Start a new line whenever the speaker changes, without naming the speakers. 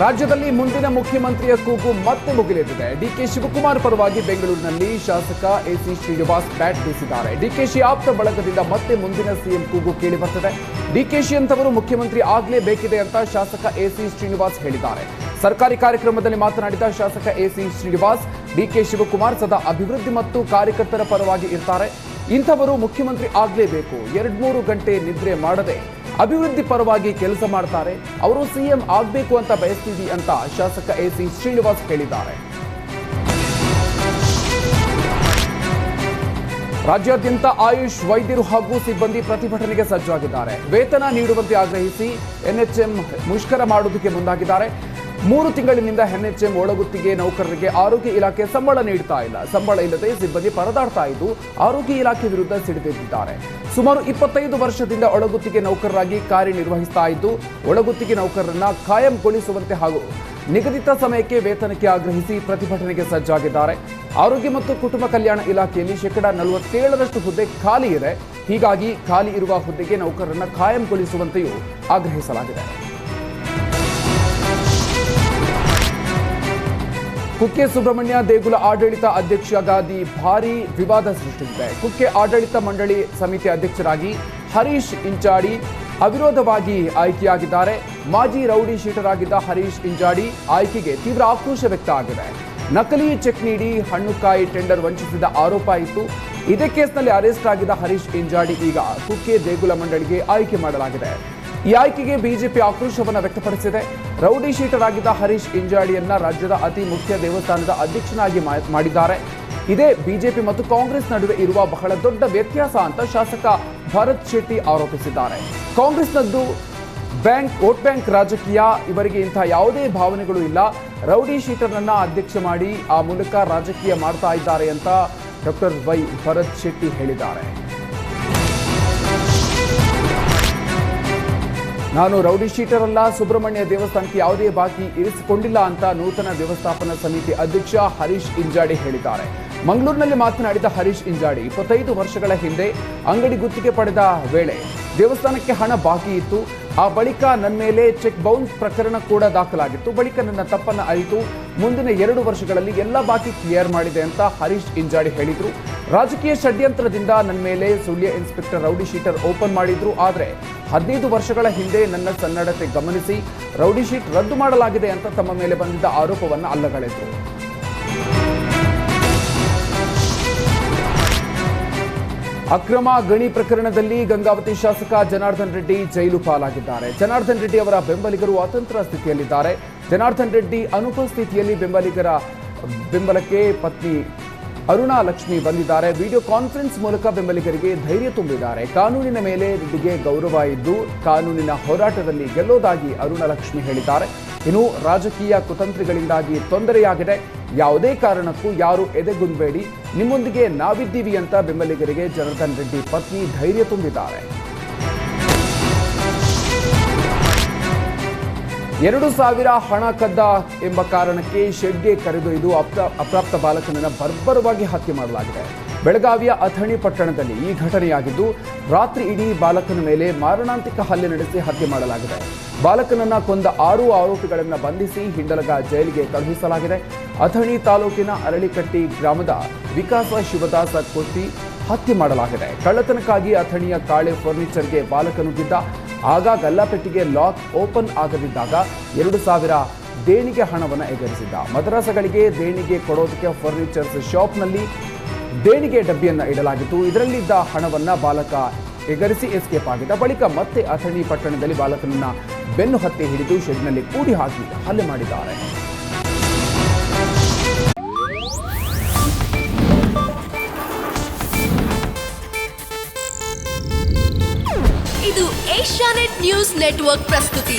ರಾಜ್ಯದಲ್ಲಿ ಮುಂದಿನ ಮುಖ್ಯಮಂತ್ರಿಯ ಕೂಗು ಮತ್ತೆ ಮುಗಿಲೆದ್ದಿದೆ. ಡಿಕೆ ಶಿವಕುಮಾರ್ ಪರವಾಗಿ ಬೆಂಗಳೂರಿನಲ್ಲಿ ಶಾಸಕ ಎಸಿ ಶ್ರೀನಿವಾಸ್ ಬ್ಯಾಟ್ ಬೀಸಿದ್ದಾರೆ. ಡಿಕೆಶಿ ಆಪ್ತ ಬಳಗದಿಂದ ಮತ್ತೆ ಮುಂದಿನ ಸಿಎಂ ಕೂಗು ಕೇಳಿ ಬರ್ತದೆ. ಡಿಕೆಶಿ ಅಂತವರು ಮುಖ್ಯಮಂತ್ರಿ ಆಗಲೇಬೇಕಿದೆ ಅಂತ ಶಾಸಕ ಎಸಿ ಶ್ರೀನಿವಾಸ್ ಹೇಳಿದ್ದಾರೆ. ಸರ್ಕಾರಿ ಕಾರ್ಯಕ್ರಮದಲ್ಲಿ ಮಾತನಾಡಿದ ಶಾಸಕ ಎಸಿ ಶ್ರೀನಿವಾಸ್, ಡಿಕೆ ಶಿವಕುಮಾರ್ ಸದಾ ಅಭಿವೃದ್ಧಿ ಮತ್ತು ಕಾರ್ಯಕರ್ತರ ಪರವಾಗಿ ಇರ್ತಾರೆ. ಇಂಥವರು ಮುಖ್ಯಮಂತ್ರಿ ಆಗಲೇಬೇಕು. 2-3 ಗಂಟೆ ನಿದ್ರೆ ಮಾಡದೆ ಅಭಿವೃದ್ಧಿ ಪರವಾಗಿ ಕೆಲಸ ಮಾಡ್ತಾರೆ. ಅವರು ಸಿಎಂ ಆಗಬೇಕು ಅಂತ ಬಯಸ್ತೀವಿ ಅಂತ ಶಾಸಕ ಎಸಿ ಶ್ರೀನಿವಾಸ್ ಹೇಳಿದ್ದಾರೆ. ರಾಜ್ಯಾದ್ಯಂತ ಆಯುಷ್ ವೈದ್ಯರು ಹಾಗೂ ಸಿಬ್ಬಂದಿ ಪ್ರತಿಭಟನೆಗೆ ಸಜ್ಜಾಗಿದ್ದಾರೆ. ವೇತನ ನೀಡುವಂತೆ ಆಗ್ರಹಿಸಿ ಎನ್ಎಚ್ಎಂ ಮುಷ್ಕರ ಮಾಡುವುದಕ್ಕೆ ಮುಂದಾಗಿದ್ದಾರೆ. 3 ತಿಂಗಳಿನಿಂದ ಎನ್ಎಚ್ಎಂ ಒಳಗುತ್ತಿಗೆ ನೌಕರರಿಗೆ ಆರೋಗ್ಯ ಇಲಾಖೆ ಸಂಬಳ ನೀಡ್ತಾ ಇಲ್ಲ. ಸಂಬಳ ಇಲ್ಲದೆ ಸಿಬ್ಬಂದಿ ಪರದಾಡ್ತಾ ಇದ್ದು ಆರೋಗ್ಯ ಇಲಾಖೆ ವಿರುದ್ಧ ಸಿಡಿದೆದ್ದಿದ್ದಾರೆ. ಸುಮಾರು 25 ವರ್ಷದಿಂದ ಒಳಗುತ್ತಿಗೆ ನೌಕರರಾಗಿ ಕಾರ್ಯನಿರ್ವಹಿಸ್ತಾ ಇದ್ದು ಒಳಗುತ್ತಿಗೆ ನೌಕರರನ್ನ ಕಾಯಂಗೊಳಿಸುವಂತೆ ಹಾಗೂ ನಿಗದಿತ ಸಮಯಕ್ಕೆ ವೇತನಕ್ಕೆ ಆಗ್ರಹಿಸಿ ಪ್ರತಿಭಟನೆಗೆ ಸಜ್ಜಾಗಿದ್ದಾರೆ. ಆರೋಗ್ಯ ಮತ್ತು ಕುಟುಂಬ ಕಲ್ಯಾಣ ಇಲಾಖೆಯಲ್ಲಿ 47% ಹುದ್ದೆ ಖಾಲಿ ಇದೆ. ಹೀಗಾಗಿ ಖಾಲಿ ಇರುವ ಹುದ್ದೆಗೆ ನೌಕರರನ್ನ ಕಾಯಂಗೊಳಿಸುವಂತೆಯೂ ಆಗ್ರಹಿಸಲಾಗಿದೆ. ಕುಕ್ಕೆ ಸುಬ್ರಹ್ಮಣ್ಯ ದೇಗುಲ ಆಡಳಿತ ಅಧ್ಯಕ್ಷ ಗಾದಿ ಭಾರೀ ವಿವಾದ ಸೃಷ್ಟಿಸಿದೆ. ಕುಕ್ಕೆ ಆಡಳಿತ ಮಂಡಳಿ ಸಮಿತಿ ಅಧ್ಯಕ್ಷರಾಗಿ ಹರೀಶ್ ಇಂಚಾಡಿ ಅವಿರೋಧವಾಗಿ ಆಯ್ಕೆಯಾಗಿದ್ದಾರೆ. ಮಾಜಿ ರೌಡಿ ಶೀಟರ್ ಆಗಿದ್ದ ಹರೀಶ್ ಇಂಚಾಡಿ ಆಯ್ಕೆಗೆ ತೀವ್ರ ಆಕ್ರೋಶ ವ್ಯಕ್ತ ಆಗಿದೆ. ನಕಲಿ ಚೆಕ್ ನೀಡಿ ಹಣ್ಣುಕಾಯಿ ಟೆಂಡರ್ ವಂಚಿಸಿದ ಆರೋಪ ಇತ್ತು. ಇದೇ ಕೇಸ್ನಲ್ಲಿ ಅರೆಸ್ಟ್ ಆಗಿದ್ದ ಹರೀಶ್ ಇಂಚಾಡಿ ಈಗ ಕುಕ್ಕೆ ದೇಗುಲ ಮಂಡಳಿಗೆ ಆಯ್ಕೆ ಮಾಡಲಾಗಿದೆ. ಈ ಆಯ್ಕೆಗೆ ಬಿಜೆಪಿ ಆಕ್ರೋಶವನ್ನು ವ್ಯಕ್ತಪಡಿಸಿದೆ. ರೌಡಿ ಶೀಟರ್ ಆಗಿದ್ದ ಹರೀಶ್ ಇಂಜಾಡಿಯನ್ನ ರಾಜ್ಯದ ಅತಿ ಮುಖ್ಯ ದೇವಸ್ಥಾನದ ಅಧ್ಯಕ್ಷನಾಗಿ ಮಾಡಿದ್ದಾರೆ. ಇದೇ ಬಿಜೆಪಿ ಮತ್ತು ಕಾಂಗ್ರೆಸ್ ನಡುವೆ ಇರುವ ಬಹಳ ದೊಡ್ಡ ವ್ಯತ್ಯಾಸ ಅಂತ ಶಾಸಕ ಭರತ್ ಶೆಟ್ಟಿ ಆರೋಪಿಸಿದ್ದಾರೆ. ಕಾಂಗ್ರೆಸ್ನದ್ದು ವೋಟ್ ಬ್ಯಾಂಕ್ ರಾಜಕೀಯ, ಇವರಿಗೆ ಇಂತಹ ಯಾವುದೇ ಭಾವನೆಗಳು ಇಲ್ಲ. ರೌಡಿ ಶೀಟರ್ನನ್ನ ಅಧ್ಯಕ್ಷ ಮಾಡಿ ಆ ಮೂಲಕ ರಾಜಕೀಯ ಮಾಡ್ತಾ ಇದ್ದಾರೆ ಅಂತ ಡಾಕ್ಟರ್ ವೈ ಭರತ್ ಶೆಟ್ಟಿ ಹೇಳಿದ್ದಾರೆ. ನಾನು ರೌಡಿ ಶೀಟರ್ ಅಲ್ಲ, ಸುಬ್ರಹ್ಮಣ್ಯ ದೇವಸ್ಥಾನಕ್ಕೆ ಯಾವುದೇ ಬಾಕಿ ಇರಿಸಿಕೊಂಡಿಲ್ಲ ಅಂತ ನೂತನ ವ್ಯವಸ್ಥಾಪನಾ ಸಮಿತಿ ಅಧ್ಯಕ್ಷ ಹರೀಶ್ ಇಂಜಾಡಿ ಹೇಳಿದ್ದಾರೆ. ಮಂಗಳೂರಿನಲ್ಲಿ ಮಾತನಾಡಿದ ಹರೀಶ್ ಇಂಜಾಡಿ, 25 ವರ್ಷಗಳ ಹಿಂದೆ ಅಂಗಡಿ ಗುತ್ತಿಗೆ ಪಡೆದ ವೇಳೆ ದೇವಸ್ಥಾನಕ್ಕೆ ಹಣ ಬಾಕಿ ಇತ್ತು. ಆ ಬಳಿಕ ನನ್ನ ಮೇಲೆ ಚೆಕ್ ಬೌನ್ಸ್ ಪ್ರಕರಣ ಕೂಡ ದಾಖಲಾಗಿತ್ತು. ಬಳಿಕ ನನ್ನ ತಪ್ಪನ್ನು ಅರಿತು ಮುಂದಿನ 2 ವರ್ಷಗಳಲ್ಲಿ ಎಲ್ಲ ಬಾಕಿ ಕ್ಲಿಯರ್ ಮಾಡಿದೆ ಅಂತ ಹರೀಶ್ ಇಂಜಾಡಿ ಹೇಳಿದ್ರು. ರಾಜಕೀಯ ಷಡ್ಯಂತ್ರದಿಂದ ನನ್ನ ಮೇಲೆ Sullia inspector rowdy sheeter open ಮಾಡಿದ್ರು. ಆದರೆ 15 ವರ್ಷಗಳ ಹಿಂದೆ ನನ್ನ ಸನ್ನಡತೆ ಗಮನಿಸಿ ರೌಡಿ ಶೀಟ್ ರದ್ದು ಮಾಡಲಾಗಿದೆ ಅಂತ ತಮ್ಮ ಮೇಲೆ ಬಂದಿದ್ದ ಆರೋಪವನ್ನು ಅಲ್ಲಗಳೆದರು. ಅಕ್ರಮ ಗಣಿ ಪ್ರಕರಣದಲ್ಲಿ ಗಂಗಾವತಿ ಶಾಸಕ ಜನಾರ್ದನ್ ರೆಡ್ಡಿ ಜೈಲು ಪಾಲಾಗಿದ್ದಾರೆ. ಜನಾರ್ದನ್ ರೆಡ್ಡಿ ಅವರ ಬೆಂಬಲಿಗರು ಅತಂತ್ರ ಸ್ಥಿತಿಯಲ್ಲಿದ್ದಾರೆ. ಜನಾರ್ದನ್ ರೆಡ್ಡಿ ಅನುಪಸ್ಥಿತಿಯಲ್ಲಿ ಬೆಂಬಲಕ್ಕೆ ಪತ್ನಿ ಅರುಣಾ ಲಕ್ಷ್ಮಿ ಬಂದಿದ್ದಾರೆ. ವಿಡಿಯೋ ಕಾನ್ಫರೆನ್ಸ್ ಮೂಲಕ ಬೆಂಬಲಿಗರಿಗೆ ಧೈರ್ಯ ತುಂಬಿದ್ದಾರೆ. ಕಾನೂನಿನ ಮೇಲೆ ರೆಡ್ಡಿಗೆ ಗೌರವ ಇದ್ದು ಕಾನೂನಿನ ಹೋರಾಟದಲ್ಲಿ ಗೆಲ್ಲೋದಾಗಿ ಅರುಣಾ ಲಕ್ಷ್ಮಿ ಹೇಳಿದ್ದಾರೆ. ಇನ್ನು ರಾಜಕೀಯ ಕುತಂತ್ರಿಗಳಿಂದಾಗಿ ತೊಂದರೆಯಾಗಿದೆ. ಯಾವುದೇ ಕಾರಣಕ್ಕೂ ಯಾರು ಎದೆಗುಂದಬೇಡಿ, ನಿಮ್ಮೊಂದಿಗೆ ನಾವಿದ್ದೀವಿ ಅಂತ ಬೆಂಬಲಿಗರಿಗೆ ಜನಾರ್ದನ್ ರೆಡ್ಡಿ ಪತ್ನಿ ಧೈರ್ಯ ತುಂಬಿದ್ದಾರೆ. 2,000 ಹಣ ಕದ್ದ ಎಂಬ ಕಾರಣಕ್ಕೆ ಶೆಡ್ಗೆ ಕರೆದೊಯ್ದು ಅಪ್ರಾಪ್ತ ಬಾಲಕನನ್ನು ಬರ್ಬರವಾಗಿ ಹತ್ಯೆ ಮಾಡಲಾಗಿದೆ. ಬೆಳಗಾವಿಯ ಅಥಣಿ ಪಟ್ಟಣದಲ್ಲಿ ಈ ಘಟನೆಯಾಗಿದ್ದು ರಾತ್ರಿ ಇಡೀ ಬಾಲಕನ ಮೇಲೆ ಮಾರಣಾಂತಿಕ ಹಲ್ಲೆ ನಡೆಸಿ ಹತ್ಯೆ ಮಾಡಲಾಗಿದೆ. ಬಾಲಕನನ್ನ ಕೊಂದ 6 ಆರೋಪಿಗಳನ್ನು ಬಂಧಿಸಿ ಹಿಂಡಲಗ ಜೈಲಿಗೆ ಕಳುಹಿಸಲಾಗಿದೆ. ಅಥಣಿ ತಾಲೂಕಿನ ಅರಳಿಕಟ್ಟಿ ಗ್ರಾಮದ ವಿಕಾಸ ಶಿವದಾಸ ಕೊಟ್ಟಿ ಹತ್ಯೆ ಮಾಡಲಾಗಿದೆ. ಕಳ್ಳತನಕ್ಕಾಗಿ ಅಥಣಿಯ ಕಾಳೆ ಫರ್ನಿಚರ್ಗೆ ಬಾಲಕ ನುಗ್ಗಿದ್ದ. ಆಗ ಗಲ್ಲಾಪೆಟ್ಟಿಗೆ ಲಾಕ್ ಓಪನ್ ಆಗದಿದ್ದಾಗ 2,000 ದೇಣಿಗೆ ಹಣವನ್ನು ಎಗರಿಸಿದ್ದ. ಮದ್ರಸಗಳಿಗೆ ದೇಣಿಗೆ ಕೊಡೋದಕ್ಕೆ ಫರ್ನಿಚರ್ಸ್ ಶಾಪ್ನಲ್ಲಿ ದೇಣಿಗೆ ಡಬ್ಬಿಯನ್ನು ಇಡಲಾಗಿತ್ತು. ಇದರಲ್ಲಿದ್ದ ಹಣವನ್ನು ಬಾಲಕ ಎಗರಿಸಿ ಎಸ್ಕೇಪ್ ಆಗಿದ್ದ. ಬಳಿಕ ಮತ್ತೆ ಅಥಣಿ ಪಟ್ಟಣದಲ್ಲಿ ಬಾಲಕನನ್ನ ಬೆನ್ನು ಹತ್ಯೆ ಹಿಡಿದು ಶೆಡ್ನಲ್ಲಿ ಕೂಡಿ ಹಾಕಿ ಹಲ್ಲೆ ಮಾಡಿದ್ದಾರೆ.
ಇದು ಏಷ್ಯಾನೆಟ್ ನ್ಯೂಸ್ ನೆಟ್ವರ್ಕ್ ಪ್ರಸ್ತುತಿ.